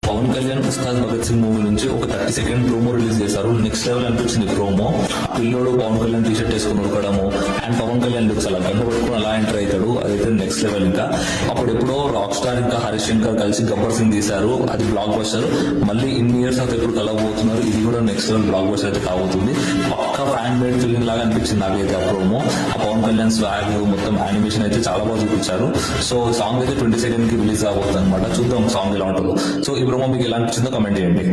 Pawan Kalyan Ustaad Bhagat Singh movie నుంచి ఒక 30 second promo release చేశారు. నెక్స్ట్ లెవెల్ అనిపించింది ప్రోమో. పిల్లోడు పవన్ కళ్యాణ్ టీ షర్ట్ వేసుకుని ఉడకడము అండ్ పవన్ కళ్యాణ్ లుక్స్ అలా గంట పట్టుకుని అలా ఎంటర్ అవుతాడు. అదైతే నెక్స్ట్ లెవెల్. ఇంకా అప్పుడు ఎప్పుడో రాక్ స్టార్ ఇంకా హరీష్ శంకర్ కలిసి గబ్బర్ సింగ్ తీశారు, అది బ్లాక్ బస్టర్. మళ్ళీ ఇన్ని ఇయర్స్ అయితే ఎప్పుడు కలవబోతున్నారు, ఇది కూడా నెక్స్ట్ లెవెల్ బ్లాక్ బస్టర్ అయితే కాబోతుంది. పక్కా ఫ్యాన్ మేడ్ ఫిలిం లాగా అనిపించింది నాకైతే ఆ ప్రోమో. ఆ పవన్ కళ్యాణ్ స్వాగ్ మొత్తం యానిమేషన్ అయితే చాలా బాగా చూపించారు. సో సాంగ్ అయితే 20 సెకండ్ కి రిలీజ్ అవబోతుంది అనమాట. చూద్దాం సాంగ్ ఎలా ఉంటుందో. సో ఈ ప్రోమో మీకు ఎలా అనిపించిందో కమెంట్ చేయండి.